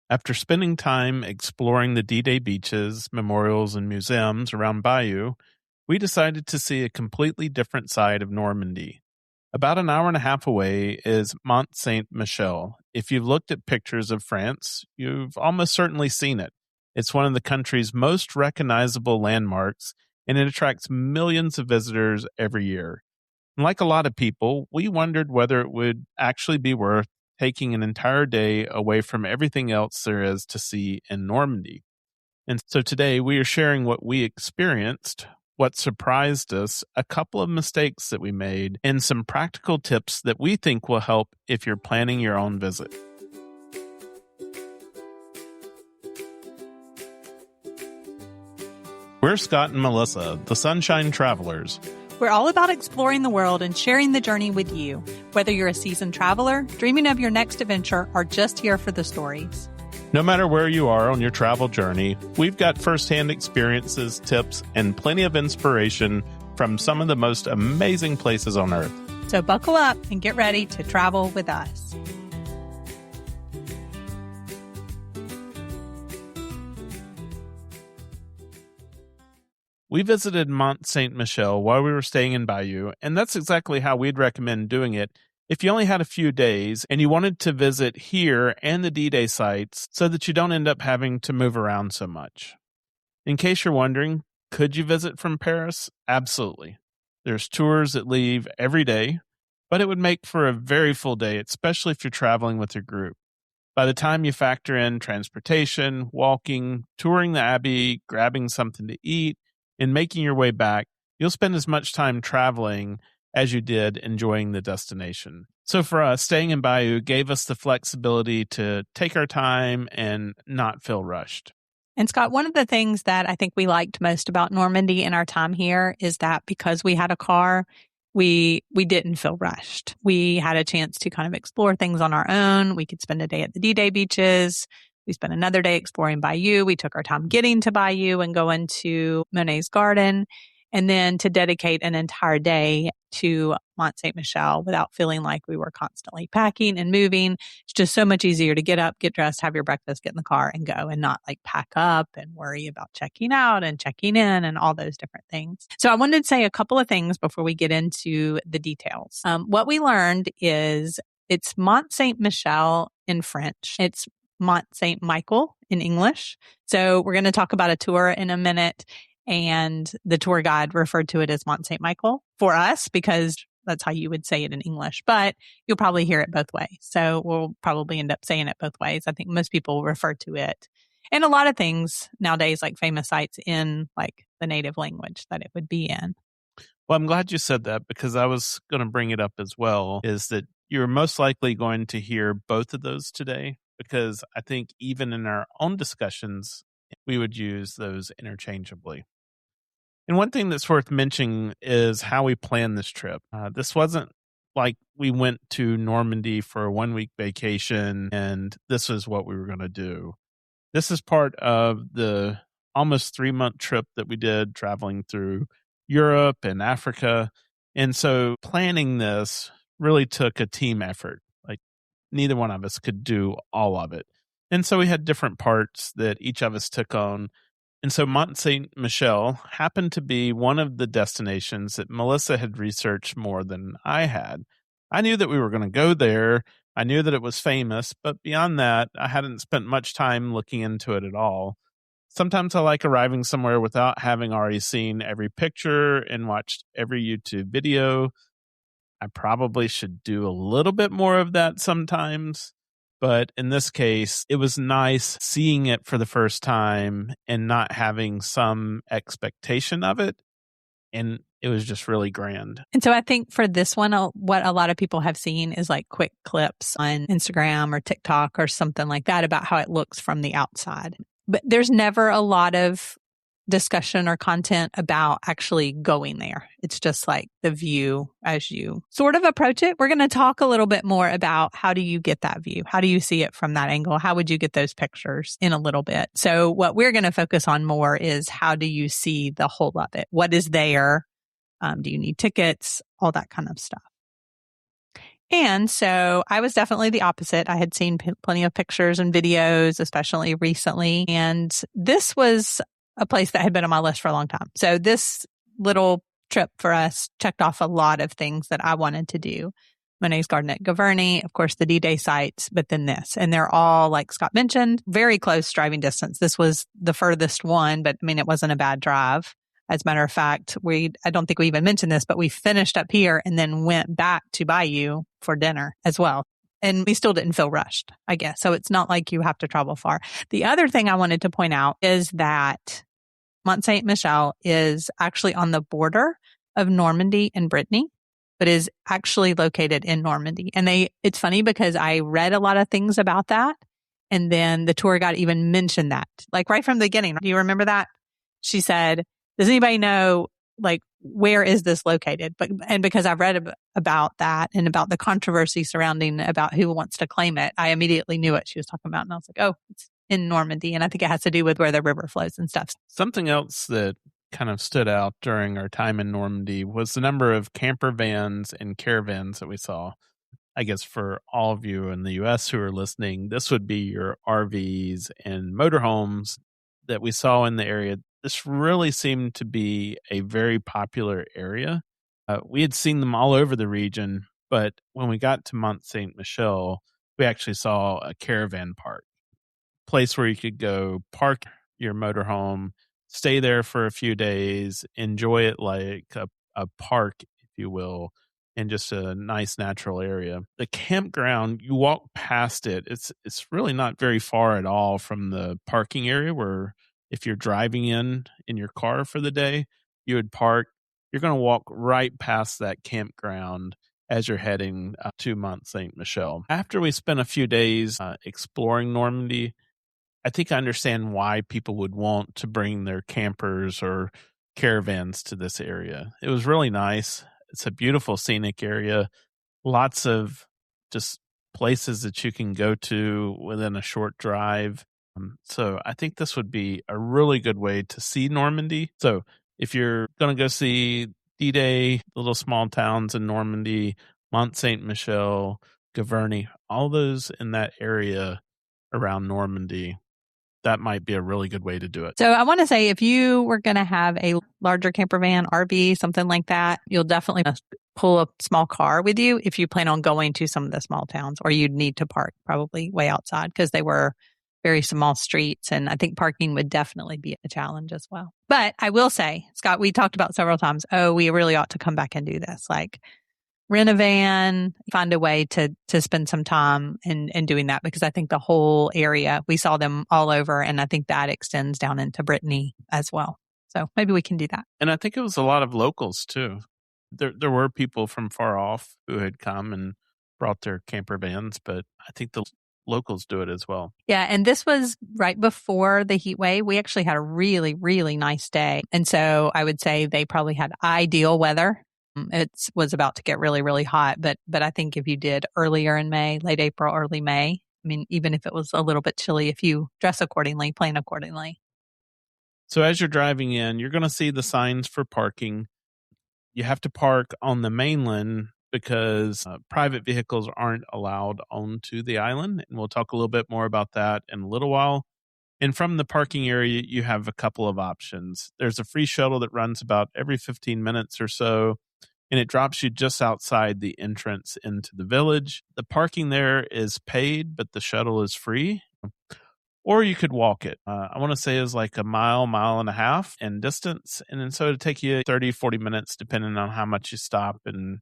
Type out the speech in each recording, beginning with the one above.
After spending time exploring the D-Day beaches, memorials, and museums around Bayeux, we decided to see a completely different side of Normandy. About an hour and a half away is Mont-Saint-Michel. If you've looked at pictures of France, you've almost certainly seen it. It's one of the country's most recognizable landmarks, and it attracts millions of visitors every year. And like a lot of people, we wondered whether it would actually be worth taking an entire day away from everything else there is to see in Normandy. And so today we are sharing what we experienced, what surprised us, a couple of mistakes that we made, and some practical tips that we think will help if you're planning your own visit. We're Scott and Melissa, the Sunshine Travelers. We're all about exploring the world and sharing the journey with you, whether you're a seasoned traveler, dreaming of your next adventure, or just here for the stories. No matter where you are on your travel journey, we've got firsthand experiences, tips, and plenty of inspiration from some of the most amazing places on Earth. So buckle up and get ready to travel with us. We visited Mont-Saint-Michel while we were staying in Bayeux, and that's exactly how we'd recommend doing it if you only had a few days and you wanted to visit here and the D-Day sites so that you don't end up having to move around so much. In case you're wondering, could you visit from Paris? Absolutely. There's tours that leave every day, but it would make for a very full day, especially if you're traveling with your group. By the time you factor in transportation, walking, touring the abbey, grabbing something to eat, and making your way back, you'll spend as much time traveling as you did enjoying the destination. So for us, staying in Bayeux gave us the flexibility to take our time and not feel rushed. And Scott, one of the things that I think we liked most about Normandy in our time here is that because we had a car, we didn't feel rushed. We had a chance to kind of explore things on our own. We could spend a day at the D-Day beaches. We spent another day exploring Bayeux. We took our time getting to Bayeux and going to Monet's garden, and then to dedicate an entire day to Mont-Saint-Michel without feeling like we were constantly packing and moving. It's just so much easier to get up, get dressed, have your breakfast, get in the car and go, and not like pack up and worry about checking out and checking in and all those different things. So I wanted to say a couple of things before we get into the details. What we learned is it's Mont-Saint-Michel in French. It's Mont-Saint-Michel in English. So we're going to talk about a tour in a minute, and the tour guide referred to it as Mont-Saint-Michel for us because that's how you would say it in English, but you'll probably hear it both ways. So we'll probably end up saying it both ways. I think most people refer to it and a lot of things nowadays, like famous sites, in like the native language that it would be in. Well, I'm glad you said that because I was going to bring it up as well, is that you're most likely going to hear both of those today, because I think even in our own discussions, we would use those interchangeably. And one thing that's worth mentioning is how we planned this trip. This wasn't like we went to Normandy for a 1-week vacation and this is what we were going to do. This is part of the almost 3-month trip that we did traveling through Europe and Africa. And so planning this really took a team effort. Neither one of us could do all of it. And so we had different parts that each of us took on. And so Mont-Saint-Michel happened to be one of the destinations that Melissa had researched more than I had. I knew that we were going to go there. I knew that it was famous, but beyond that, I hadn't spent much time looking into it at all. Sometimes I like arriving somewhere without having already seen every picture and watched every YouTube video. I probably should do a little bit more of that sometimes, but in this case, it was nice seeing it for the first time and not having some expectation of it. And it was just really grand. And so I think for this one, what a lot of people have seen is like quick clips on Instagram or TikTok or something like that about how it looks from the outside. But there's never a lot of discussion or content about actually going there. It's just like the view as you sort of approach it. We're going to talk a little bit more about how do you get that view? How do you see it from that angle? How would you get those pictures in a little bit? So what we're going to focus on more is how do you see the whole of it? What is there? Do you need tickets? All that kind of stuff. And so I was definitely the opposite. I had seen plenty of pictures and videos, especially recently. And this was a place that had been on my list for a long time. So this little trip for us checked off a lot of things that I wanted to do. Monet's Garden at Gavarnie, of course, the D-Day sites, but then this. And they're all, like Scott mentioned, very close driving distance. This was the furthest one, but I mean, it wasn't a bad drive. As a matter of fact, I don't think we even mentioned this, but we finished up here and then went back to Bayeux for dinner as well. And we still didn't feel rushed, I guess. So it's not like you have to travel far. The other thing I wanted to point out is that Mont-Saint-Michel is actually on the border of Normandy and Brittany, but is actually located in Normandy. And it's funny because I read a lot of things about that. And then the tour guide even mentioned that, like right from the beginning. Do you remember that? She said, does anybody know, like, where is this located? And because I've read about that and about the controversy surrounding about who wants to claim it, I immediately knew what she was talking about. And I was like, oh, it's in Normandy. And I think it has to do with where the river flows and stuff. Something else that kind of stood out during our time in Normandy was the number of camper vans and caravans that we saw. I guess for all of you in the US who are listening, this would be your RVs and motorhomes that we saw in the area. This really seemed to be a very popular area. We had seen them all over the region, but when we got to Mont Saint Michel, we actually saw a caravan park, place where you could go park your motorhome, stay there for a few days, enjoy it like a park, if you will, in just a nice natural area. The campground, you walk past it. It's really not very far at all from the parking area where if you're driving in your car for the day, you would park. You're going to walk right past that campground as you're heading to Mont Saint Michel. After we spent a few days exploring Normandy, I think I understand why people would want to bring their campers or caravans to this area. It was really nice. It's a beautiful scenic area. Lots of just places that you can go to within a short drive. So I think this would be a really good way to see Normandy. So if you're going to go see D-Day, the little small towns in Normandy, Mont Saint-Michel, Gavarnie, all those in that area around Normandy, that might be a really good way to do it. So I want to say if you were going to have a larger camper van, RV, something like that, you'll definitely pull a small car with you if you plan on going to some of the small towns, or you'd need to park probably way outside because they were very small streets. And I think parking would definitely be a challenge as well. But I will say, Scott, we talked about several times, we really ought to come back and do this. Like, rent a van, find a way to spend some time in doing that, because I think the whole area, we saw them all over, and I think that extends down into Brittany as well. So maybe we can do that. And I think it was a lot of locals too. There were people from far off who had come and brought their camper vans, but I think the locals do it as well. Yeah, and this was right before the heat wave. We actually had a really, really nice day. And so I would say they probably had ideal weather. It was about to get really, really hot, but I think if you did earlier in May, late April, early May, I mean, even if it was a little bit chilly, if you dress accordingly, plan accordingly. So as you're driving in, you're going to see the signs for parking. You have to park on the mainland because private vehicles aren't allowed onto the island. And we'll talk a little bit more about that in a little while. And from the parking area, you have a couple of options. There's a free shuttle that runs about every 15 minutes or so, and it drops you just outside the entrance into the village. The parking there is paid, but the shuttle is free. Or you could walk it. I want to say it's like a mile and a half in distance. And then so it'd take you 30, 40 minutes, depending on how much you stop and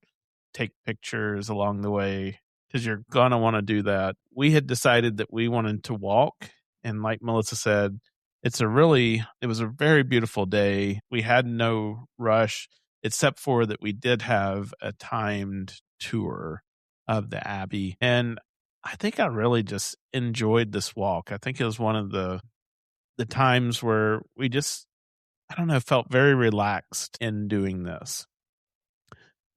take pictures along the way, because you're going to want to do that. We had decided that we wanted to walk. And like Melissa said, it was a very beautiful day. We had no rush, except for that we did have a timed tour of the Abbey. And I think I really just enjoyed this walk. I think it was one of the times where we just, I don't know, felt very relaxed in doing this.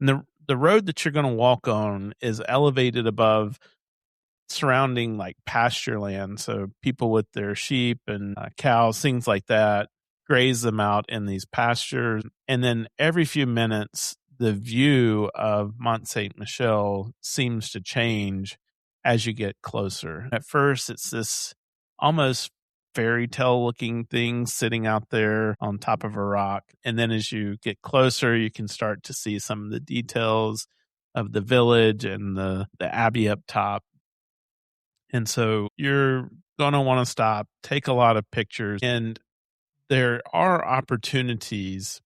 And the road that you're going to walk on is elevated above surrounding like pasture land. So people with their sheep and cows, things like that, graze them out in these pastures. And then every few minutes, the view of Mont-Saint-Michel seems to change as you get closer. At first, it's this almost fairy tale looking thing sitting out there on top of a rock. And then as you get closer, you can start to see some of the details of the village and the abbey up top. And so you're going to want to stop, take a lot of pictures, and there are opportunities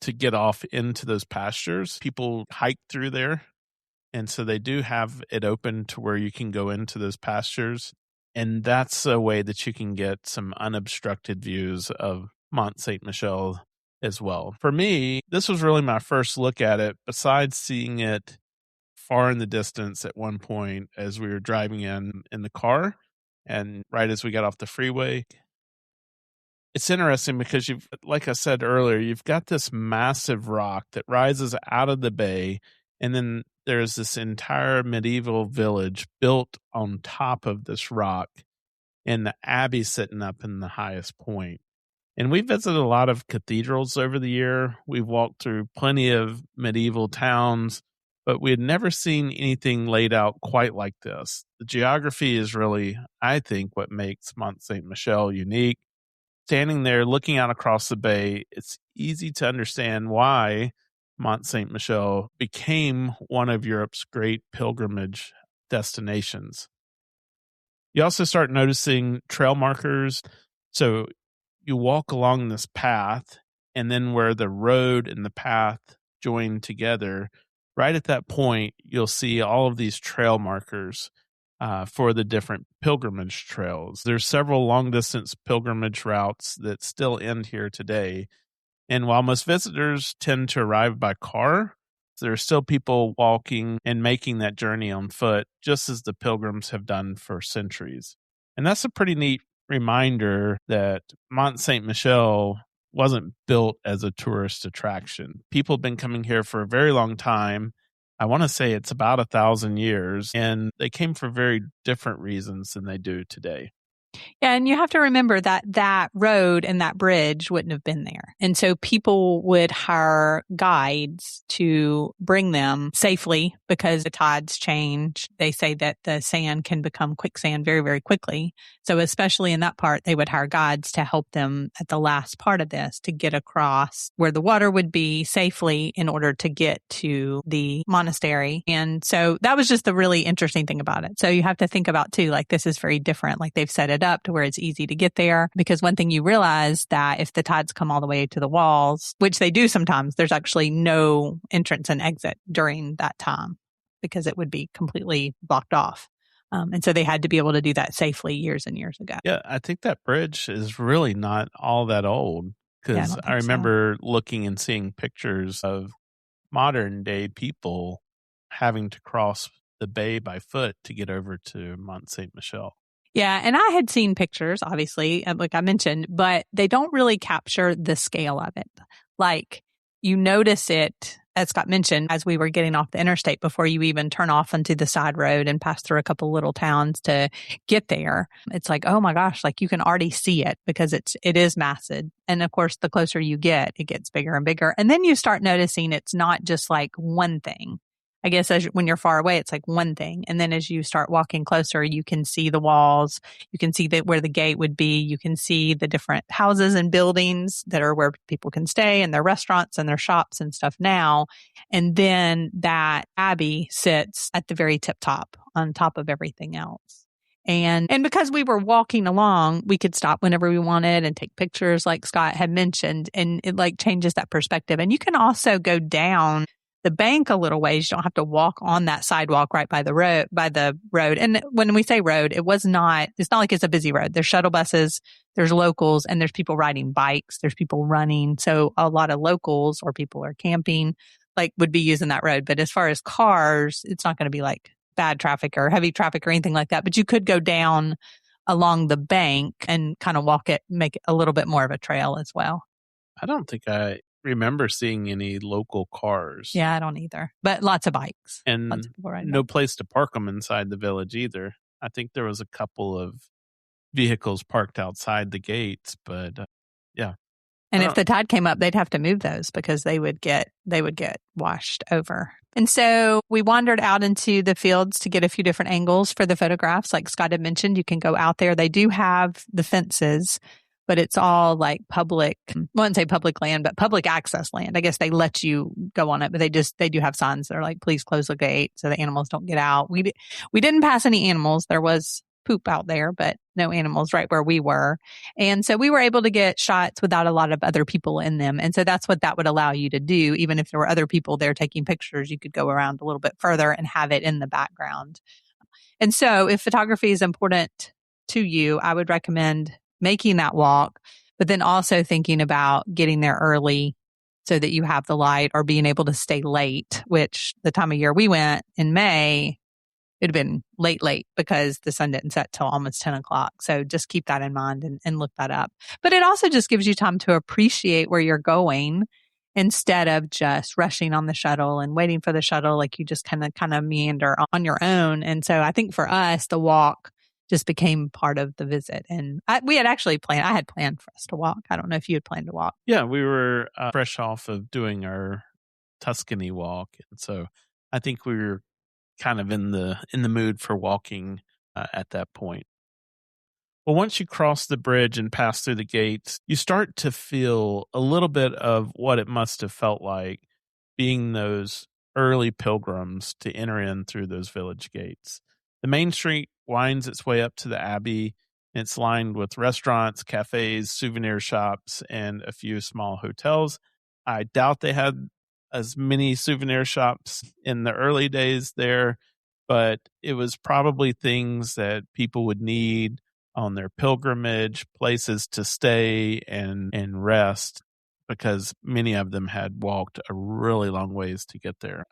to get off into those pastures. People hike through there. And so they do have it open to where you can go into those pastures. And that's a way that you can get some unobstructed views of Mont Saint Michel as well. For me, this was really my first look at it, besides seeing it far in the distance at one point as we were driving in the car. And right as we got off the freeway, it's interesting because like I said earlier, you've got this massive rock that rises out of the bay, and then there's this entire medieval village built on top of this rock, and the abbey sitting up in the highest point. And we visited a lot of cathedrals over the year. We've walked through plenty of medieval towns, but we had never seen anything laid out quite like this. The geography is really, I think, what makes Mont Saint Michel unique. Standing there looking out across the bay, it's easy to understand why Mont Saint Michel became one of Europe's great pilgrimage destinations. You also start noticing trail markers. So you walk along this path, and then where the road and the path join together, right at that point, you'll see all of these trail markers for the different pilgrimage trails. There's several long distance pilgrimage routes that still end here today. And while most visitors tend to arrive by car, there are still people walking and making that journey on foot, just as the pilgrims have done for centuries. And that's a pretty neat reminder that Mont Saint Michel wasn't built as a tourist attraction. People have been coming here for a very long time. I want to say it's about 1,000 years, and they came for very different reasons than they do today. Yeah, and you have to remember that that road and that bridge wouldn't have been there. And so people would hire guides to bring them safely because the tides change. They say that the sand can become quicksand very, very quickly. So especially in that part, they would hire guides to help them at the last part of this to get across where the water would be safely in order to get to the monastery. And so that was just the really interesting thing about it. So you have to think about too, like this is very different. Like they've set it up to where it's easy to get there, because one thing you realize that if the tides come all the way to the walls, which they do sometimes, there's actually no entrance and exit during that time because it would be completely blocked off. And so they had to be able to do that safely years and years ago. Yeah, I think that bridge is really not all that old, because I remember looking and seeing pictures of modern day people having to cross the bay by foot to get over to Mont Saint Michel. Yeah, and I had seen pictures, obviously, like I mentioned, but they don't really capture the scale of it. Like you notice it, as Scott mentioned, as we were getting off the interstate before you even turn off onto the side road and pass through a couple little towns to get there. It's like, oh my gosh, like you can already see it because it is massive. And of course, the closer you get, it gets bigger and bigger. And then you start noticing it's not just like one thing. I guess when you're far away, it's like one thing. And then as you start walking closer, you can see the walls. You can see where the gate would be. You can see the different houses and buildings that are where people can stay, and their restaurants and their shops and stuff now. And then that abbey sits at the very tip top on top of everything else. And because we were walking along, we could stop whenever we wanted and take pictures like Scott had mentioned. And it like changes that perspective. And you can also go down the bank a little ways. You don't have to walk on that sidewalk right by the road. And when we say road, it's not like it's a busy road. There's shuttle buses, there's locals, and there's people riding bikes, there's people running. So a lot of locals or people are camping, like would be using that road. But as far as cars, it's not going to be like bad traffic or heavy traffic or anything like that. But you could go down along the bank and kind of walk it, make it a little bit more of a trail as well. I don't think I remember seeing any local cars. Yeah, I don't either. But lots of bikes. And lots of no place to park them inside the village either. I think there was a couple of vehicles parked outside the gates, but yeah. And if the tide came up, they'd have to move those because they would get washed over. And so we wandered out into the fields to get a few different angles for the photographs. Like Scott had mentioned, you can go out there. They do have the fences, but it's all like public, I wouldn't say public land, but public access land. I guess they let you go on it, but they do have signs that are like, please close the gate so the animals don't get out. We didn't pass any animals. There was poop out there, but no animals right where we were. And so we were able to get shots without a lot of other people in them. And so that's what that would allow you to do. Even if there were other people there taking pictures, you could go around a little bit further and have it in the background. And so if photography is important to you, I would recommend making that walk, but then also thinking about getting there early so that you have the light, or being able to stay late, which the time of year we went in May, it'd been late because the sun didn't set till almost 10 o'clock. So just keep that in mind and look that up. But it also just gives you time to appreciate where you're going instead of just rushing on the shuttle and waiting for the shuttle. Like you just kind of meander on your own. And so I think for us, the walk just became part of the visit. And I had planned for us to walk. I don't know if you had planned to walk. Yeah, we were fresh off of doing our Tuscany walk. And so I think we were kind of in the mood for walking at that point. Well, once you cross the bridge and pass through the gates, you start to feel a little bit of what it must have felt like being those early pilgrims to enter in through those village gates. The main street winds its way up to the abbey. It's lined with restaurants, cafes, souvenir shops, and a few small hotels. I doubt they had as many souvenir shops in the early days there, but it was probably things that people would need on their pilgrimage, places to stay and rest, because many of them had walked a really long ways to get there.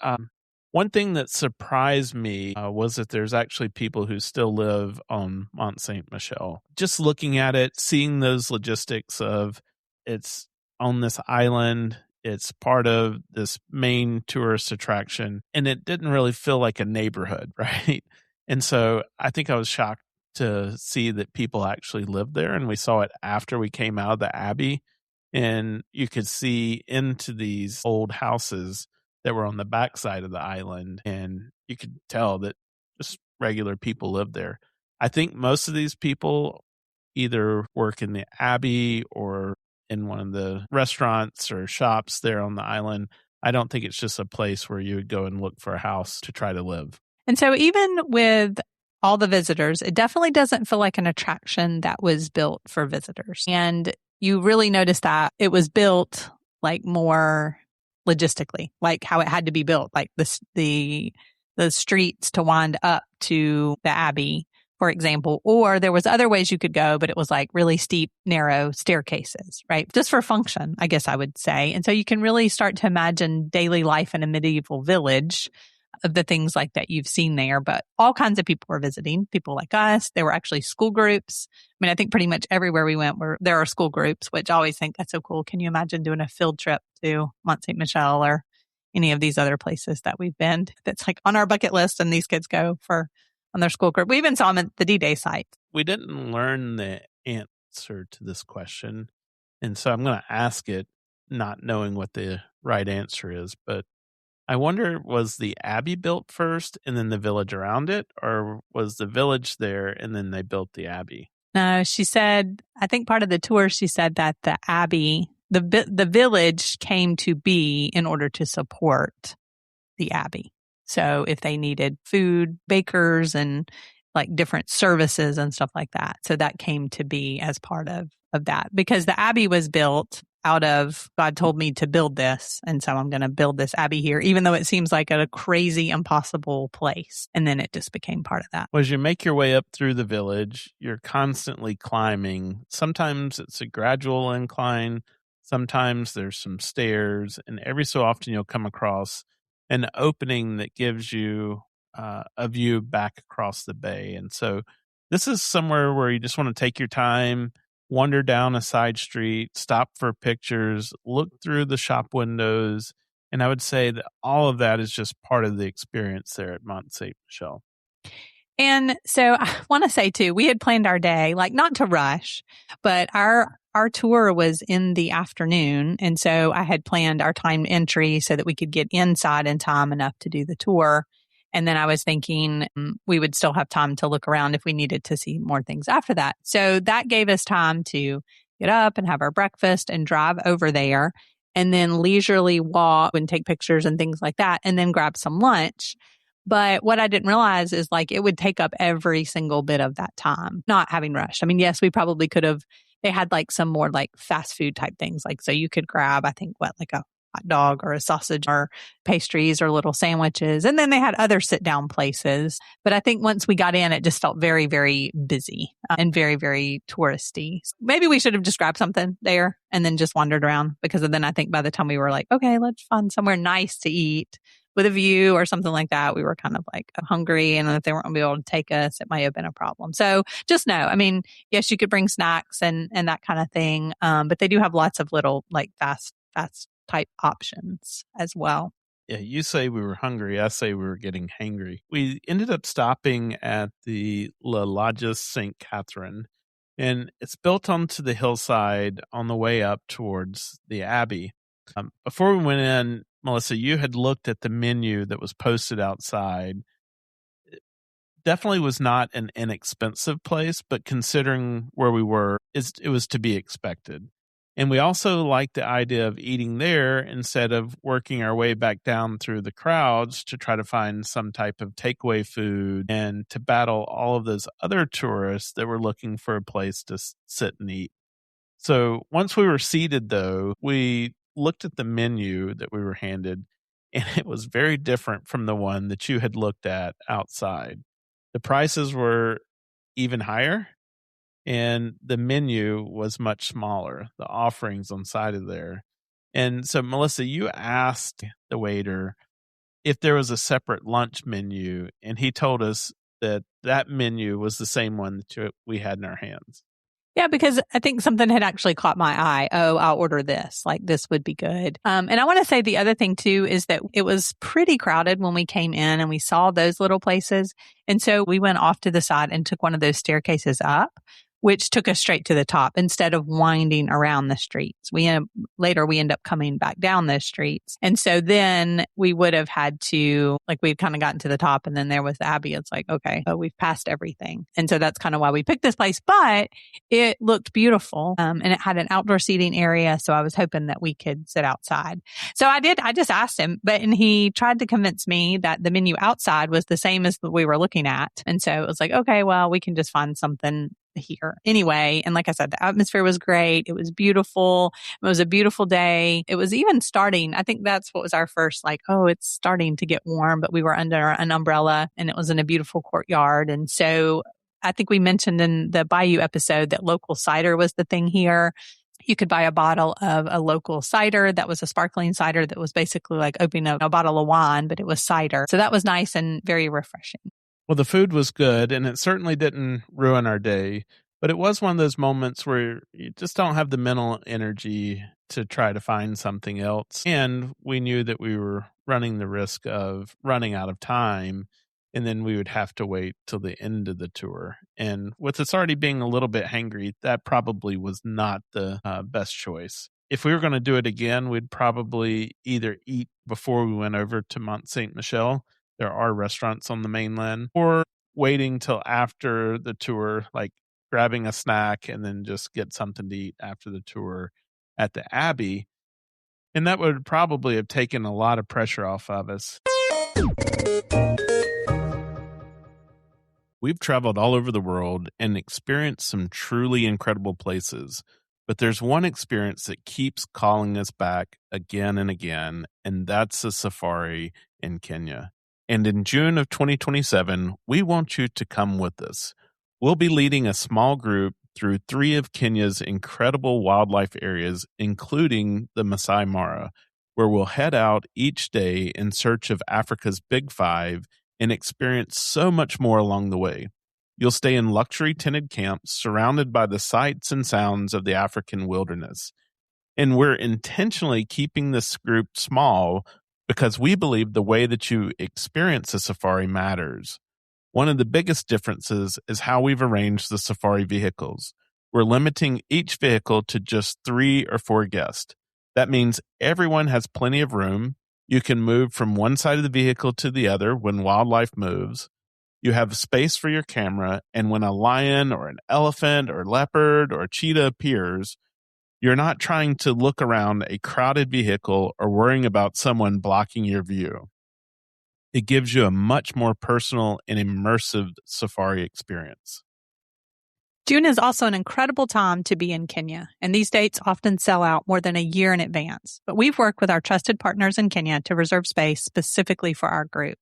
One thing that surprised me was that there's actually people who still live on Mont-Saint-Michel. Just looking at it, seeing those logistics of it's on this island, it's part of this main tourist attraction, and it didn't really feel like a neighborhood, right? And so I think I was shocked to see that people actually lived there, and we saw it after we came out of the abbey, and you could see into these old houses that were on the backside of the island, and you could tell that just regular people lived there. I think most of these people either work in the abbey or in one of the restaurants or shops there on the island. I don't think it's just a place where you would go and look for a house to try to live. And so even with all the visitors, it definitely doesn't feel like an attraction that was built for visitors. And you really notice that it was built like more logistically, like how it had to be built, like the streets to wind up to the abbey, for example, or there was other ways you could go, but it was like really steep, narrow staircases, right? Just for function, I guess I would say. And so you can really start to imagine daily life in a medieval village of the things like that you've seen there. But all kinds of people were visiting, people like us. There were actually school groups. I mean, I think pretty much everywhere we went there are school groups, which I always think that's so cool. Can you imagine doing a field trip to Mont-Saint-Michel or any of these other places that we've been? That's like on our bucket list, and these kids go on their school group. We even saw them at the D-Day site. We didn't learn the answer to this question, and so I'm going to ask it not knowing what the right answer is, but I wonder, was the abbey built first and then the village around it, or was the village there and then they built the abbey? No, she said, I think part of the tour, she said that the abbey, the village came to be in order to support the abbey. So if they needed food, bakers, and like different services and stuff like that. So that came to be as part of that, because the abbey was built out of, God told me to build this, and so I'm going to build this abbey here, even though it seems like a crazy, impossible place. And then it just became part of that. Well, as you make your way up through the village, you're constantly climbing. Sometimes it's a gradual incline. Sometimes there's some stairs. And every so often you'll come across an opening that gives you a view back across the bay. And so this is somewhere where you just want to take your time, wander down a side street, stop for pictures, look through the shop windows. And I would say that all of that is just part of the experience there at Mont-Saint-Michel. And so I want to say too, we had planned our day, like not to rush, but our tour was in the afternoon. And so I had planned our timed entry so that we could get inside in time enough to do the tour. And then I was thinking we would still have time to look around if we needed to see more things after that. So that gave us time to get up and have our breakfast and drive over there and then leisurely walk and take pictures and things like that and then grab some lunch. But what I didn't realize is like it would take up every single bit of that time, not having rushed. I mean, yes, we probably could have, they had like some more like fast food type things. Like, so you could grab, I think, like a hot dog or a sausage or pastries or little sandwiches. And then they had other sit down places. But I think once we got in, it just felt very, very busy and very, very touristy. Maybe we should have just grabbed something there and then just wandered around because then I think by the time we were like, okay, let's find somewhere nice to eat with a view or something like that, we were kind of like hungry. And if they weren't going to be able to take us, it might have been a problem. So just know, I mean, yes, you could bring snacks and that kind of thing. But they do have lots of little like fast type options as well. Yeah, you say we were hungry. I say we were getting hangry. We ended up stopping at the La Lodges St. Catherine, and it's built onto the hillside on the way up towards the Abbey. Before we went in, Melissa, you had looked at the menu that was posted outside. It definitely was not an inexpensive place, but considering where we were, it was to be expected. And we also liked the idea of eating there instead of working our way back down through the crowds to try to find some type of takeaway food and to battle all of those other tourists that were looking for a place to sit and eat. So once we were seated, though, we looked at the menu that we were handed, and it was very different from the one that you had looked at outside. The prices were even higher, and the menu was much smaller, the offerings on side of there. And so, Melissa, you asked the waiter if there was a separate lunch menu, and he told us that that menu was the same one that we had in our hands. Yeah, because I think something had actually caught my eye. Oh, I'll order this. Like this would be good. And I want to say the other thing too is that it was pretty crowded when we came in and we saw those little places. And so we went off to the side and took one of those staircases up, which took us straight to the top instead of winding around the streets. Later we end up coming back down those streets. And so then we would have had to, like we'd kind of gotten to the top and then there was the Abbey. It's like, okay, so we've passed everything. And so that's kind of why we picked this place, but it looked beautiful. And it had an outdoor seating area. So I was hoping that we could sit outside. So I just asked him, and he tried to convince me that the menu outside was the same as what we were looking at. And so it was like, okay, well, we can just find something here anyway. And like I said, the atmosphere was great. It was beautiful. It was a beautiful day. It was even starting. I think that's what was our first, like, oh, it's starting to get warm, but we were under an umbrella and it was in a beautiful courtyard. And so I think we mentioned in the Bayeux episode that local cider was the thing here. You could buy a bottle of a local cider that was a sparkling cider that was basically like opening a bottle of wine, but it was cider. So that was nice and very refreshing. Well, the food was good, and it certainly didn't ruin our day, but it was one of those moments where you just don't have the mental energy to try to find something else. And we knew that we were running the risk of running out of time, and then we would have to wait till the end of the tour. And with us already being a little bit hangry, that probably was not the best choice. If we were going to do it again, we'd probably either eat before we went over to Mont-Saint-Michel. There are restaurants on the mainland, or waiting till after the tour, like grabbing a snack and then just get something to eat after the tour at the Abbey. And that would probably have taken a lot of pressure off of us. We've traveled all over the world and experienced some truly incredible places, but there's one experience that keeps calling us back again and again, and that's a safari in Kenya. And in June of 2027, we want you to come with us. We'll be leading a small group through 3 of Kenya's incredible wildlife areas, including the Masai Mara, where we'll head out each day in search of Africa's Big Five and experience so much more along the way. You'll stay in luxury tented camps surrounded by the sights and sounds of the African wilderness. And we're intentionally keeping this group small because we believe the way that you experience a safari matters. One of the biggest differences is how we've arranged the safari vehicles. We're limiting each vehicle to just 3 or 4 guests. That means everyone has plenty of room. You can move from one side of the vehicle to the other when wildlife moves. You have space for your camera, and when a lion or an elephant or leopard or cheetah appears, you're not trying to look around a crowded vehicle or worrying about someone blocking your view. It gives you a much more personal and immersive safari experience. June is also an incredible time to be in Kenya, and these dates often sell out more than a year in advance. But we've worked with our trusted partners in Kenya to reserve space specifically for our group.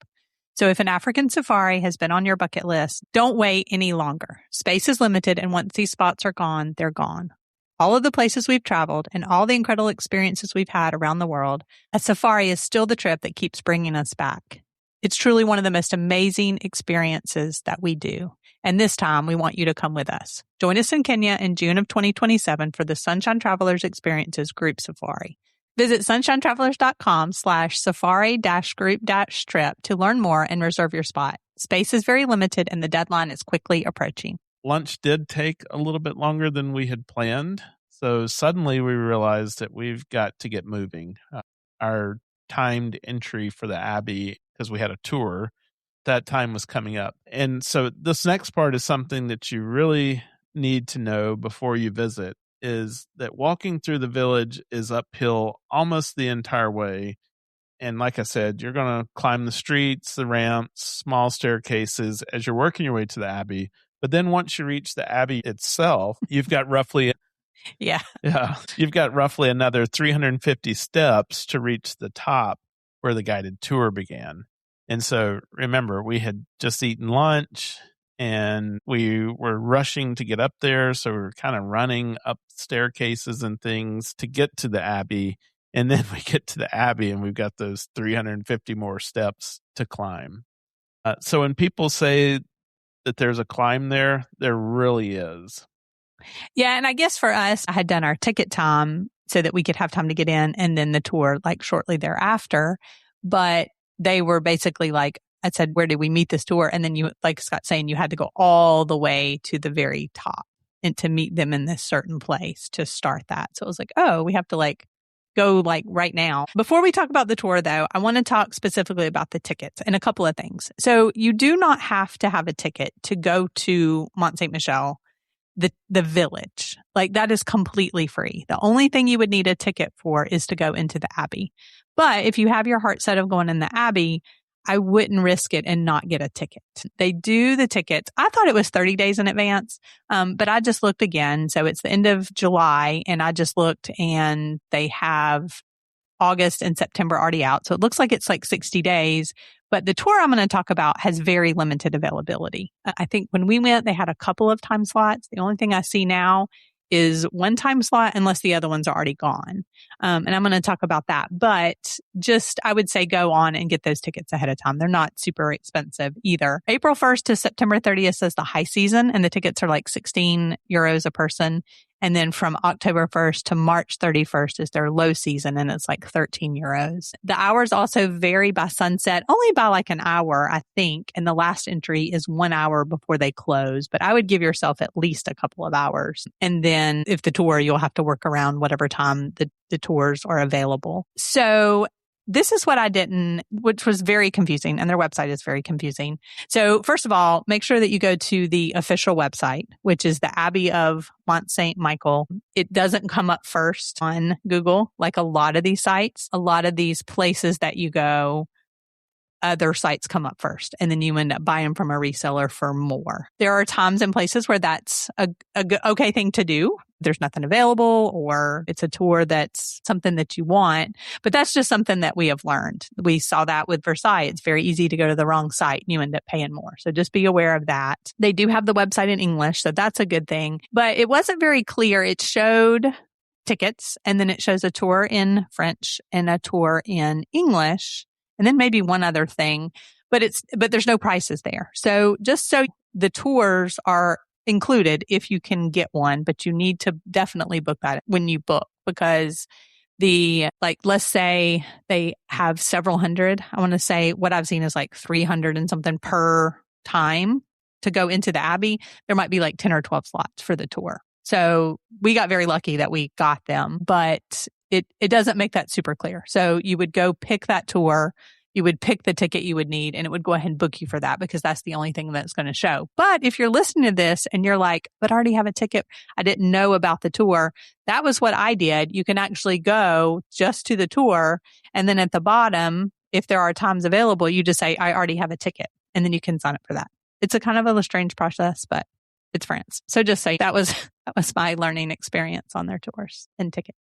So if an African safari has been on your bucket list, don't wait any longer. Space is limited, and once these spots are gone, they're gone. All of the places we've traveled and all the incredible experiences we've had around the world, a safari is still the trip that keeps bringing us back. It's truly one of the most amazing experiences that we do. And this time, we want you to come with us. Join us in Kenya in June of 2027 for the Sunshine Travelers Experiences Group Safari. Visit sunshinetravelers.com/safari-group-trip to learn more and reserve your spot. Space is very limited and the deadline is quickly approaching. Lunch did take a little bit longer than we had planned. So suddenly we realized that we've got to get moving. Our timed entry for the Abbey, because we had a tour, that time was coming up. And so this next part is something that you really need to know before you visit, is that walking through the village is uphill almost the entire way. And like I said, you're going to climb the streets, the ramps, small staircases as you're working your way to the Abbey. But then once you reach the Abbey itself, you've got roughly you've got roughly another 350 steps to reach the top where the guided tour began. And so remember, we had just eaten lunch and we were rushing to get up there. So we were kind of running up staircases and things to get to the Abbey. And then we get to the Abbey and we've got those 350 more steps to climb. So when people say that there's a climb there really is. Yeah. And I guess for us, I had done our ticket time so that we could have time to get in and then the tour like shortly thereafter. But they were basically like, I said, where did we meet this tour? And then you, like Scott saying, you had to go all the way to the very top and to meet them in this certain place to start that. So it was like, oh, we have to like go like right now. Before we talk about the tour though, I want to talk specifically about the tickets and a couple of things. So you do not have to have a ticket to go to Mont-Saint-Michel, the village. Like that is completely free. The only thing you would need a ticket for is to go into the Abbey. But if you have your heart set of going in the Abbey, I wouldn't risk it and not get a ticket. They do the tickets. I thought it was 30 days in advance, but I just looked again. So it's the end of July and I just looked and they have August and September already out. So it looks like it's like 60 days. But the tour I'm going to talk about has very limited availability. I think when we went, they had a couple of time slots. The only thing I see now is one time slot unless the other ones are already gone. And I'm going to talk about that. But just, I would say go on and get those tickets ahead of time. They're not super expensive either. April 1st to September 30th is the high season and the tickets are like 16 euros a person. And then from October 1st to March 31st is their low season and it's like 13 euros. The hours also vary by sunset, only by like an hour, I think. And the last entry is 1 hour before they close. But I would give yourself at least a couple of hours. And then if the tour, you'll have to work around whatever time the tours are available. So this is what I didn't, which was very confusing, and their website is very confusing. So first of all, make sure that you go to the official website, which is the Abbey of Mont-Saint-Michel. It doesn't come up first on Google, like a lot of these sites. A lot of these places that you go, other sites come up first, and then you end up buying from a reseller for more. There are times and places where that's a okay thing to do. There's nothing available or it's a tour that's something that you want, but that's just something that we have learned. We saw that with Versailles. It's very easy to go to the wrong site and you end up paying more. So just be aware of that. They do have the website in English, so that's a good thing, but it wasn't very clear. It showed tickets and then it shows a tour in French and a tour in English. And then maybe one other thing, but there's no prices there. So just so the tours are included if you can get one, but you need to definitely book that when you book because let's say they have several hundred. I want to say what I've seen is like 300 and something per time to go into the Abbey, there might be like 10 or 12 slots for the tour. So we got very lucky that we got them, but it doesn't make that super clear. So you would go pick that tour, you would pick the ticket you would need, and it would go ahead and book you for that because that's the only thing that's going to show. But if you're listening to this and you're like, but I already have a ticket, I didn't know about the tour. That was what I did. You can actually go just to the tour. And then at the bottom, if there are times available, you just say, I already have a ticket. And then you can sign up for that. It's a kind of a strange process, but it's France. So just say that was my learning experience on their tours and tickets.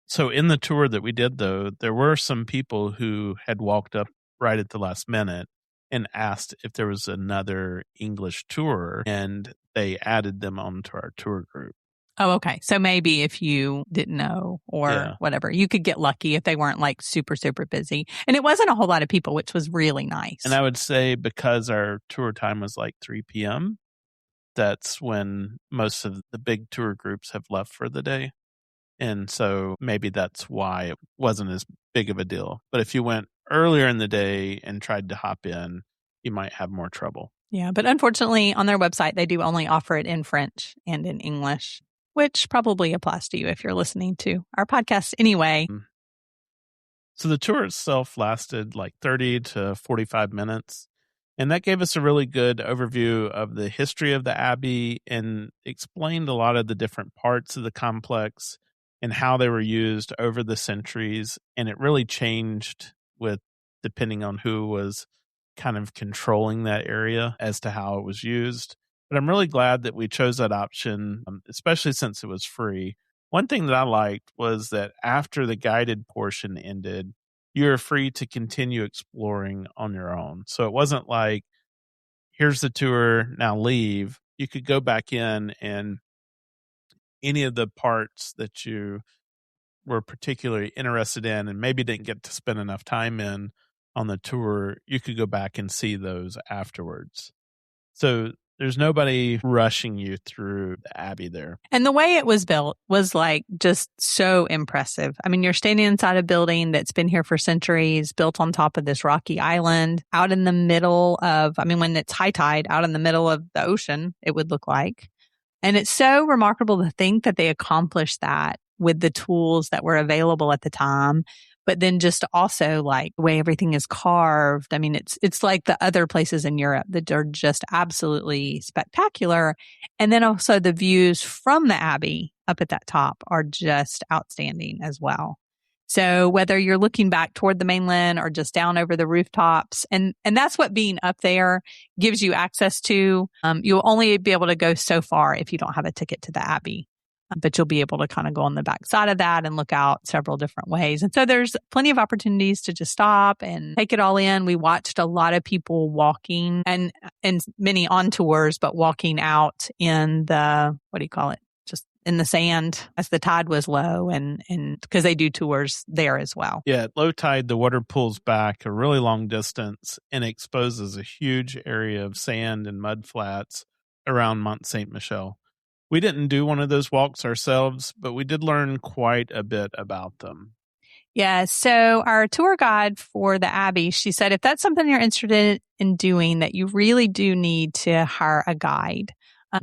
So in the tour that we did, though, there were some people who had walked up right at the last minute and asked if there was another English tour, and they added them onto our tour group. Oh, okay. So maybe if you didn't know or whatever, you could get lucky if they weren't like super, super busy. And it wasn't a whole lot of people, which was really nice. And I would say because our tour time was like 3 p.m., that's when most of the big tour groups have left for the day. And so maybe that's why it wasn't as big of a deal. But if you went earlier in the day and tried to hop in, you might have more trouble. Yeah, but unfortunately on their website, they do only offer it in French and in English, which probably applies to you if you're listening to our podcast anyway. So the tour itself lasted like 30 to 45 minutes. And that gave us a really good overview of the history of the Abbey and explained a lot of the different parts of the complex and how they were used over the centuries. And it really changed with depending on who was kind of controlling that area as to how it was used. But I'm really glad that we chose that option, especially since it was free. One thing that I liked was that after the guided portion ended, you're free to continue exploring on your own. So it wasn't like, here's the tour, now leave. You could go back in and any of the parts that you were particularly interested in and maybe didn't get to spend enough time in on the tour, you could go back and see those afterwards. So there's nobody rushing you through the Abbey there. And the way it was built was like just so impressive. I mean, you're standing inside a building that's been here for centuries, built on top of this rocky island, out in the middle of, I mean, when it's high tide, out in the middle of the ocean, it would look like. And it's so remarkable to think that they accomplished that with the tools that were available at the time. But then just also like the way everything is carved. I mean, it's like the other places in Europe that are just absolutely spectacular. And then also the views from the Abbey up at that top are just outstanding as well. So whether you're looking back toward the mainland or just down over the rooftops, and that's what being up there gives you access to. You'll only be able to go so far if you don't have a ticket to the Abbey. But you'll be able to kind of go on the back side of that and look out several different ways. And so there's plenty of opportunities to just stop and take it all in. We watched a lot of people walking and many on tours, but walking out in the, what do you call it? Just in the sand as the tide was low and because they do tours there as well. Yeah, at low tide, the water pulls back a really long distance and exposes a huge area of sand and mud flats around Mont-Saint-Michel. We didn't do one of those walks ourselves, but we did learn quite a bit about them. Yeah. So our tour guide for the Abbey, she said, if that's something you're interested in doing, that you really do need to hire a guide.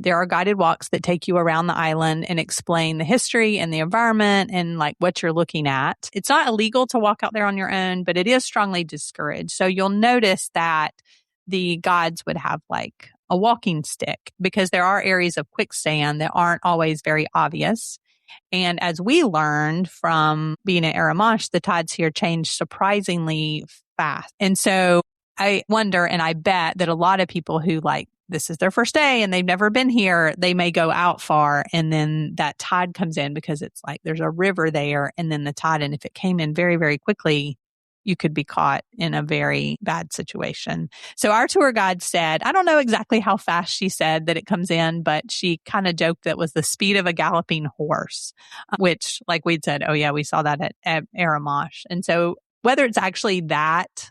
There are guided walks that take you around the island and explain the history and the environment and like what you're looking at. It's not illegal to walk out there on your own, but it is strongly discouraged. So you'll notice that the guides would have like a walking stick because there are areas of quicksand that aren't always very obvious. And as we learned from being at Aramash, the tides here change surprisingly fast. And so I wonder, and I bet that a lot of people who like, this is their first day and they've never been here, they may go out far and then that tide comes in because it's like there's a river there and then the tide. And if it came in very, very quickly, you could be caught in a very bad situation. So our tour guide said, I don't know exactly how fast she said that it comes in, but she kind of joked that it was the speed of a galloping horse, which like we'd said, oh yeah, we saw that at Aramash. And so whether it's actually that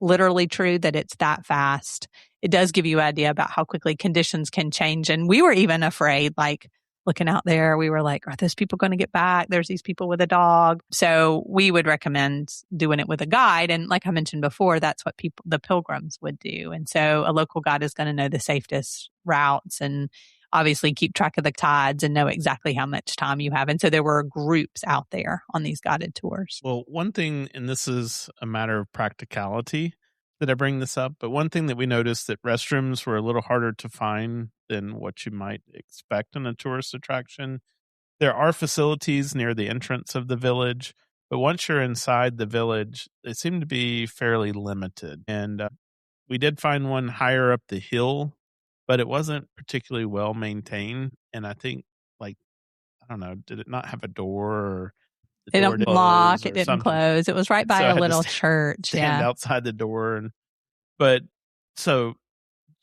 literally true that it's that fast, it does give you an idea about how quickly conditions can change. And we were even afraid, like, looking out there, we were like, are those people going to get back? There's these people with a dog. So we would recommend doing it with a guide. And like I mentioned before, that's what the pilgrims would do. And so a local guide is going to know the safest routes and obviously keep track of the tides and know exactly how much time you have. And so there were groups out there on these guided tours. Well, one thing, and this is a matter of practicality that I bring this up, but one thing that we noticed that restrooms were a little harder to find than what you might expect in a tourist attraction. There are facilities near the entrance of the village, but once you're inside the village, they seem to be fairly limited. And we did find one higher up the hill, but it wasn't particularly well maintained. And I think, like, I don't know, did it not have a door, or the It door didn't didn't lock, close it or didn't something? close. It was right by So I a had to little church. stand Yeah. outside the door. But so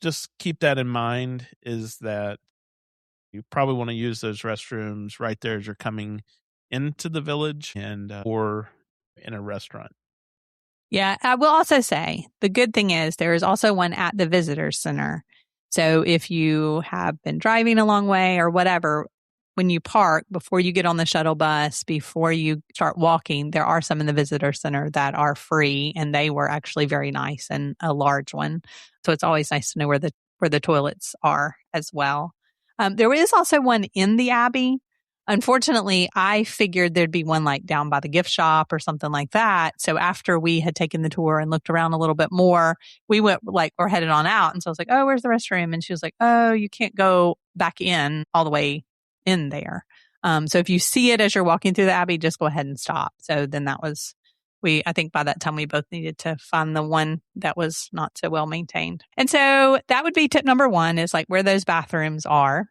just keep that in mind, is that you probably want to use those restrooms right there as you're coming into the village, and or in a restaurant. Yeah, I will also say the good thing is there is also one at the visitor center. So if you have been driving a long way or whatever, when you park, before you get on the shuttle bus, before you start walking, there are some in the visitor center that are free, and they were actually very nice and a large one. So it's always nice to know where the toilets are as well. There is also one in the Abbey. Unfortunately, I figured there'd be one like down by the gift shop or something like that. So after we had taken the tour and looked around a little bit more, we we're headed on out. And so I was like, oh, where's the restroom? And she was like, oh, you can't go back in all the way in there. So if you see it as you're walking through the Abbey, just go ahead and stop. So then I think by that time we both needed to find the one that was not so well maintained. And so that would be tip number one, is like where those bathrooms are.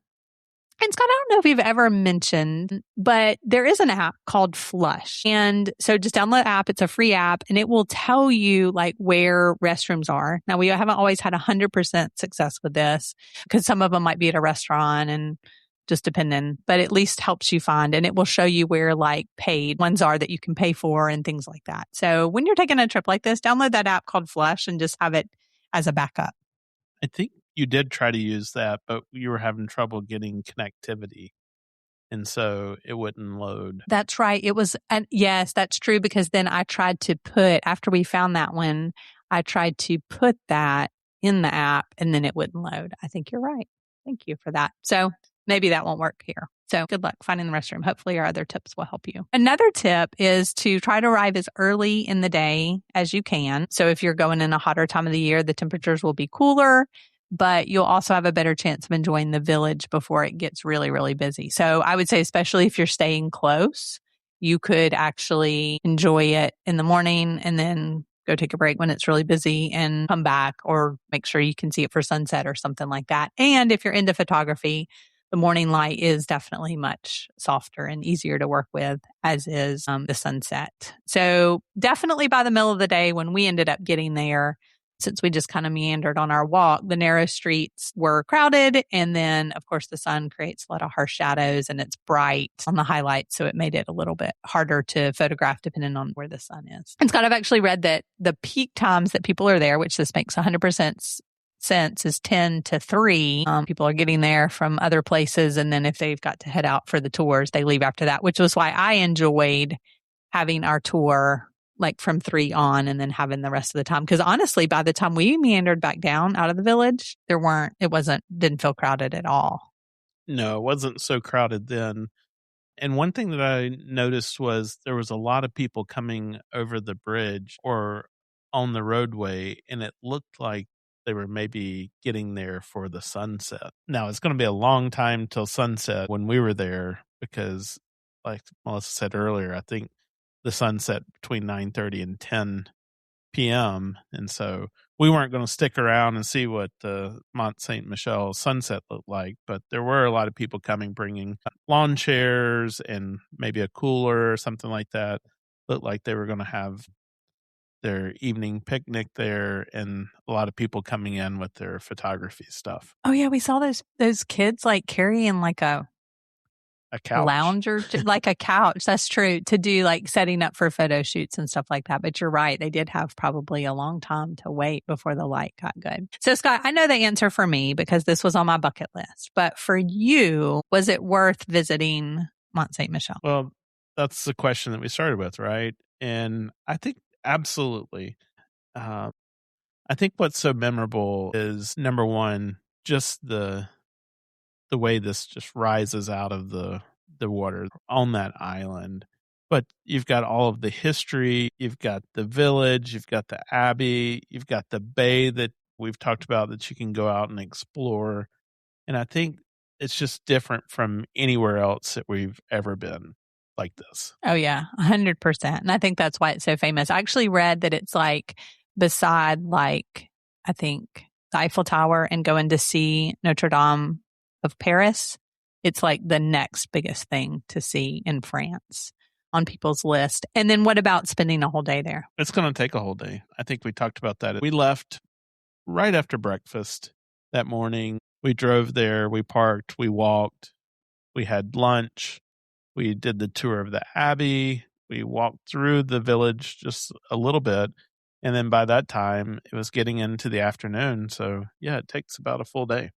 And Scott, I don't know if you've ever mentioned, but there is an app called Flush. And so just download the app. It's a free app, and it will tell you like where restrooms are. Now, we haven't always had 100% success with this because some of them might be at a restaurant and just depending, but at least helps you find, and it will show you where like paid ones are that you can pay for and things like that. So when you're taking a trip like this, download that app called Flush and just have it as a backup. I think you did try to use that, but you were having trouble getting connectivity, and so it wouldn't load. That's right. It was, and yes, that's true, because then I tried to after we found that one, I tried to put that in the app and then it wouldn't load. I think you're right. Thank you for that. So maybe that won't work here. So good luck finding the restroom. Hopefully our other tips will help you. Another tip is to try to arrive as early in the day as you can. So if you're going in a hotter time of the year, the temperatures will be cooler, but you'll also have a better chance of enjoying the village before it gets really, really busy. So I would say, especially if you're staying close, you could actually enjoy it in the morning and then go take a break when it's really busy and come back, or make sure you can see it for sunset or something like that. And if you're into photography, the morning light is definitely much softer and easier to work with, as is the sunset. So definitely by the middle of the day, when we ended up getting there, since we just kind of meandered on our walk, the narrow streets were crowded. And then, of course, the sun creates a lot of harsh shadows and it's bright on the highlights. So it made it a little bit harder to photograph depending on where the sun is. And Scott, I've actually read that the peak times that people are there, which this makes 100% sense, is 10 to 3. People are getting there from other places. And then if they've got to head out for the tours, they leave after that, which was why I enjoyed having our tour like from 3 on and then having the rest of the time. Because honestly, by the time we meandered back down out of the village, didn't feel crowded at all. No, it wasn't so crowded then. And one thing that I noticed was there was a lot of people coming over the bridge or on the roadway, and it looked like they were maybe getting there for the sunset. Now, it's going to be a long time till sunset when we were there because, like Melissa said earlier, I think the sunset between 9:30 and 10 p.m. And so we weren't going to stick around and see what the Mont-Saint-Michel sunset looked like, but there were a lot of people coming, bringing lawn chairs and maybe a cooler or something like that. Looked like they were going to have their evening picnic there, and a lot of people coming in with their photography stuff. Oh yeah, we saw those kids like carrying like a A couch. lounger, like a couch. That's true. To do like setting up for photo shoots and stuff like that. But you're right. They did have probably a long time to wait before the light got good. So Scott, I know the answer for me because this was on my bucket list, but for you, was it worth visiting Mont-Saint-Michel? Well, that's the question that we started with, right? And I think absolutely. I think what's so memorable is number one, just the way this just rises out of the water on that island. But you've got all of the history, you've got the village, you've got the abbey, you've got the bay that we've talked about that you can go out and explore. And I think it's just different from anywhere else that we've ever been like this. Oh yeah, 100%. And I think that's why it's so famous. I actually read that it's like beside like, I think the Eiffel Tower and going to see Notre Dame of Paris. It's like the next biggest thing to see in France on people's list. And then what about spending a whole day there? It's going to take a whole day. I think we talked about that. We left right after breakfast that morning. We drove there, we parked, we walked, we had lunch, we did the tour of the abbey, we walked through the village just a little bit. And then by that time, it was getting into the afternoon. So yeah, it takes about a full day.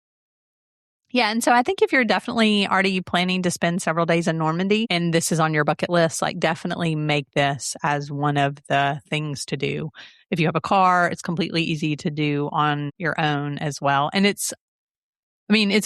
Yeah. And so I think if you're definitely already planning to spend several days in Normandy and this is on your bucket list, like definitely make this as one of the things to do. If you have a car, it's completely easy to do on your own as well. And it's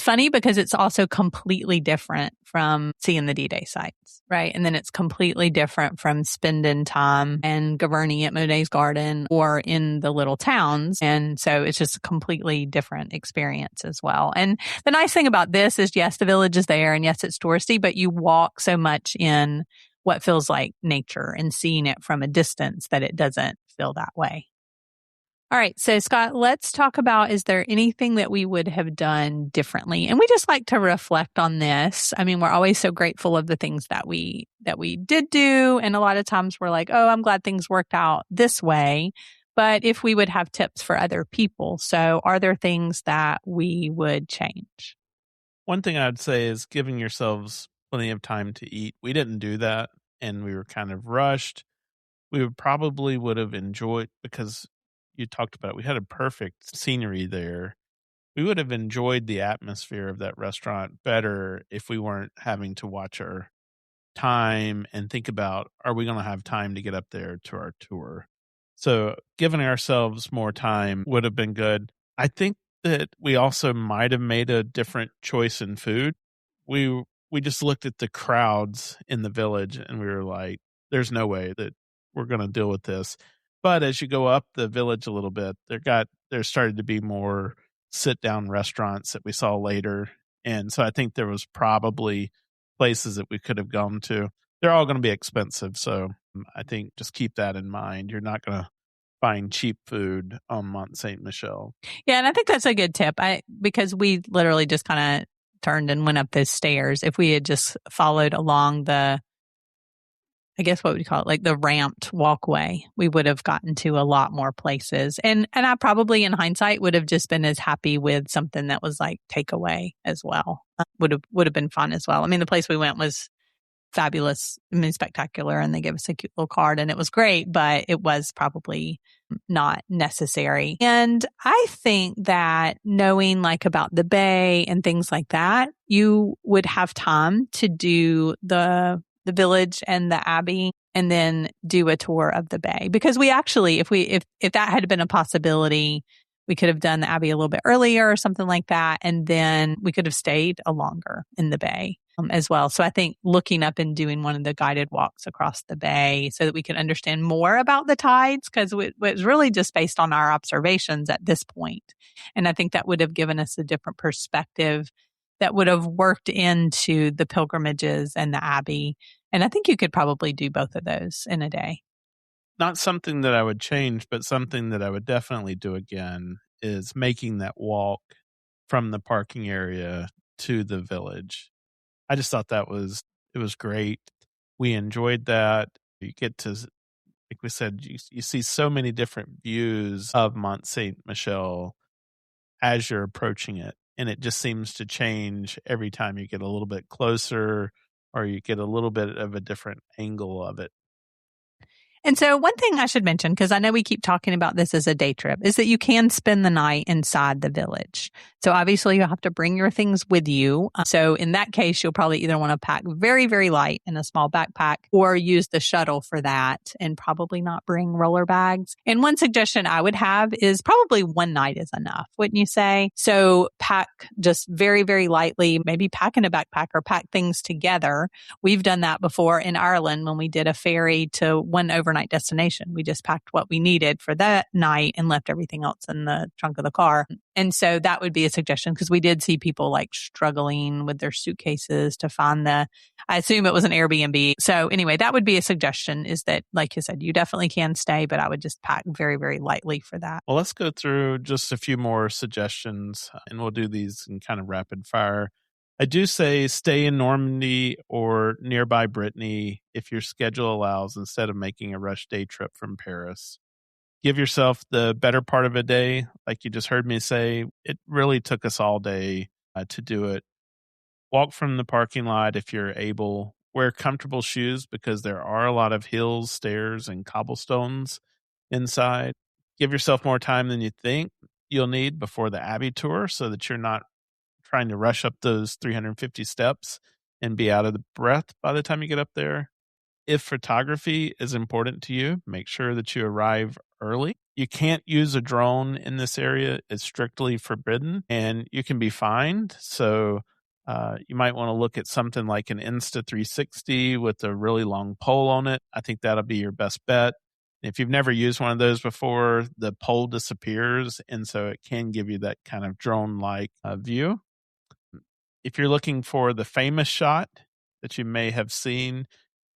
funny because it's also completely different from seeing the D-Day sites, right? And then it's completely different from spending time in Gavarnie at Monet's Garden or in the little towns. And so it's just a completely different experience as well. And the nice thing about this is, yes, the village is there and yes, it's touristy, but you walk so much in what feels like nature and seeing it from a distance that it doesn't feel that way. All right. So Scott, let's talk about, is there anything that we would have done differently? And we just like to reflect on this. I mean, we're always so grateful of the things that we did do. And a lot of times we're like, oh, I'm glad things worked out this way. But if we would have tips for other people. So are there things that we would change? One thing I'd say is giving yourselves plenty of time to eat. We didn't do that and we were kind of rushed. We would have enjoyed, because you talked about it, we had a perfect scenery there. We would have enjoyed the atmosphere of that restaurant better if we weren't having to watch our time and think about, are we going to have time to get up there to our tour? So giving ourselves more time would have been good. I think that we also might have made a different choice in food. We just looked at the crowds in the village and we were like, there's no way that we're going to deal with this. But as you go up the village a little bit, there started to be more sit-down restaurants that we saw later. And so I think there was probably places that we could have gone to. They're all going to be expensive. So I think just keep that in mind. You're not going to find cheap food on Mont-Saint-Michel. Yeah, and I think that's a good tip. Because we literally just kind of turned and went up those stairs. If we had just followed along I guess what would you call it? Like the ramped walkway, we would have gotten to a lot more places. And I probably in hindsight would have just been as happy with something that was like takeaway as well. Would have been fun as well. I mean, the place we went was fabulous, spectacular, and they gave us a cute little card and it was great, but it was probably not necessary. And I think that knowing like about the bay and things like that, you would have time to do the village and the abbey and then do a tour of the bay. Because we actually, if that had been a possibility, we could have done the abbey a little bit earlier or something like that. And then we could have stayed longer in the bay as well. So I think looking up and doing one of the guided walks across the bay so that we can understand more about the tides, because it was really just based on our observations at this point. And I think that would have given us a different perspective that would have worked into the pilgrimages and the abbey. And I think you could probably do both of those in a day. Not something that I would change, but something that I would definitely do again is making that walk from the parking area to the village. I just thought it was great. We enjoyed that. You get to, like we said, you see so many different views of Mont-Saint-Michel as you're approaching it. And it just seems to change every time you get a little bit closer. or you get a little bit of a different angle of it. And so one thing I should mention, because I know we keep talking about this as a day trip, is that you can spend the night inside the village. So obviously you'll have to bring your things with you. So in that case, you'll probably either want to pack very, very light in a small backpack or use the shuttle for that and probably not bring roller bags. And one suggestion I would have is probably one night is enough, wouldn't you say? So pack just very, very lightly, maybe pack in a backpack or pack things together. We've done that before in Ireland when we did a ferry to one overnight destination. We just packed what we needed for that night and left everything else in the trunk of the car. And so that would be a suggestion because we did see people like struggling with their suitcases to find I assume it was an Airbnb. So anyway, that would be a suggestion is that, like you said, you definitely can stay, but I would just pack very, very lightly for that. Well, let's go through just a few more suggestions and we'll do these in kind of rapid fire. I do say stay in Normandy or nearby Brittany if your schedule allows instead of making a rush day trip from Paris. Give yourself the better part of a day. Like you just heard me say, it really took us all day to do it. Walk from the parking lot if you're able. Wear comfortable shoes because there are a lot of hills, stairs, and cobblestones inside. Give yourself more time than you think you'll need before the Abbey tour so that you're not trying to rush up those 350 steps and be out of the breath by the time you get up there. If photography is important to you, make sure that you arrive early. You can't use a drone in this area. It's strictly forbidden and you can be fined. So you might want to look at something like an Insta360 with a really long pole on it. I think that'll be your best bet. If you've never used one of those before, the pole disappears, and so it can give you that kind of drone-like view. If you're looking for the famous shot that you may have seen,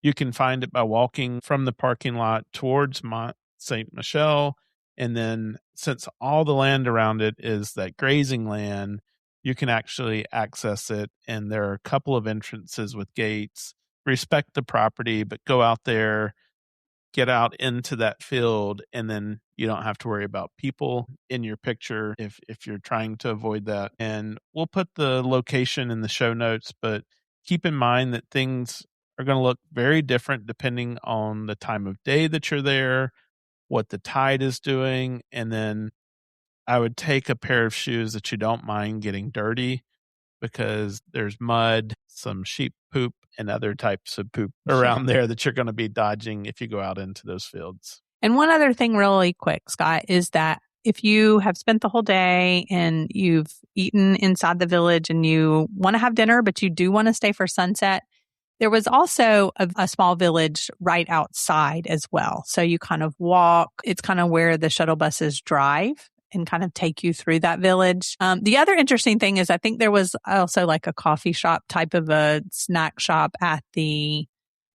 you can find it by walking from the parking lot towards Mont-Saint-Michel. And then since all the land around it is that grazing land, you can actually access it. And there are a couple of entrances with gates. Respect the property, but go out there, get out into that field, and then you don't have to worry about people in your picture if you're trying to avoid that. And we'll put the location in the show notes, but keep in mind that things are going to look very different depending on the time of day that you're there, what the tide is doing, and then I would take a pair of shoes that you don't mind getting dirty because there's mud, some sheep poop, and other types of poop around there that you're going to be dodging if you go out into those fields. And one other thing really quick, Scott, is that if you have spent the whole day and you've eaten inside the village and you want to have dinner, but you do want to stay for sunset, there was also a small village right outside as well. So you kind of walk. It's kind of where the shuttle buses drive and kind of take you through that village. The other interesting thing is I think there was also like a coffee shop type of a snack shop at the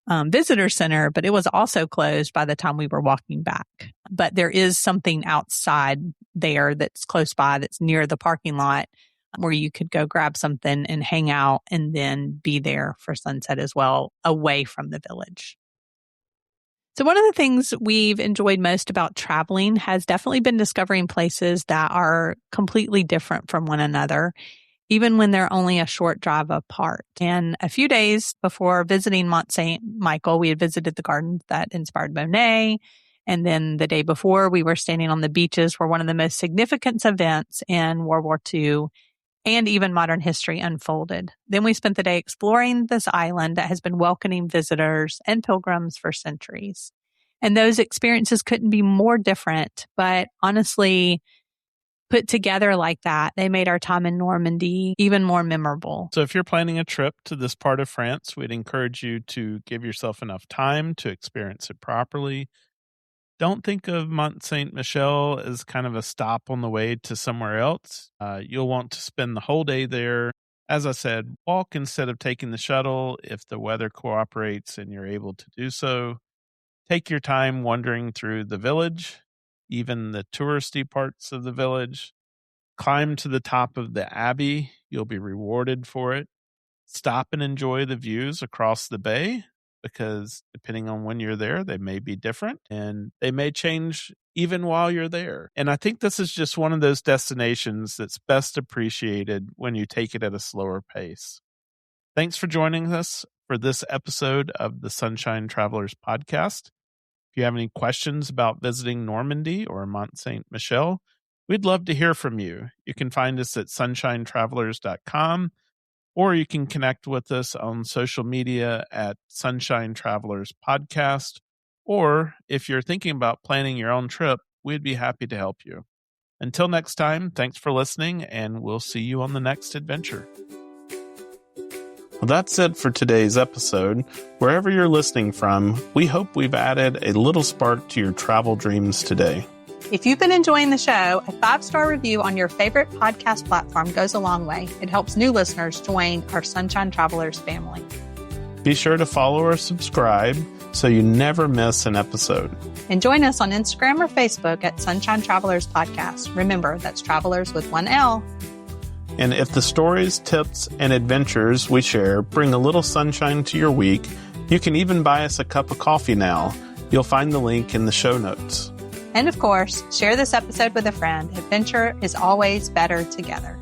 visitor center, but it was also closed by the time we were walking back. But there is something outside there that's close by that's near the parking lot where you could go grab something and hang out and then be there for sunset as well, away from the village. So one of the things we've enjoyed most about traveling has definitely been discovering places that are completely different from one another, even when they're only a short drive apart. And a few days before visiting Mont-Saint-Michel, we had visited the gardens that inspired Monet. And then the day before, we were standing on the beaches where one of the most significant events in World War II and even modern history unfolded. Then we spent the day exploring this island that has been welcoming visitors and pilgrims for centuries. And those experiences couldn't be more different, but honestly, put together like that, they made our time in Normandy even more memorable. So if you're planning a trip to this part of France, we'd encourage you to give yourself enough time to experience it properly. Don't think of Mont-Saint-Michel as kind of a stop on the way to somewhere else. You'll want to spend the whole day there. As I said, walk instead of taking the shuttle if the weather cooperates and you're able to do so. Take your time wandering through the village, even the touristy parts of the village. Climb to the top of the abbey. You'll be rewarded for it. Stop and enjoy the views across the bay, because depending on when you're there, they may be different and they may change even while you're there. And I think this is just one of those destinations that's best appreciated when you take it at a slower pace. Thanks for joining us for this episode of the Sunshine Travelers podcast. If you have any questions about visiting Normandy or Mont-Saint-Michel, we'd love to hear from you. You can find us at sunshinetravelers.com, or you can connect with us on social media at Sunshine Travelers Podcast. Or if you're thinking about planning your own trip, we'd be happy to help you. Until next time, thanks for listening, and we'll see you on the next adventure. Well, that's it for today's episode. Wherever you're listening from, we hope we've added a little spark to your travel dreams today. If you've been enjoying the show, a 5-star review on your favorite podcast platform goes a long way. It helps new listeners join our Sunshine Travelers family. Be sure to follow or subscribe so you never miss an episode. And join us on Instagram or Facebook at Sunshine Travelers Podcast. Remember, that's Travelers with 1 L. And if the stories, tips, and adventures we share bring a little sunshine to your week, you can even buy us a cup of coffee now. You'll find the link in the show notes. And of course, share this episode with a friend. Adventure is always better together.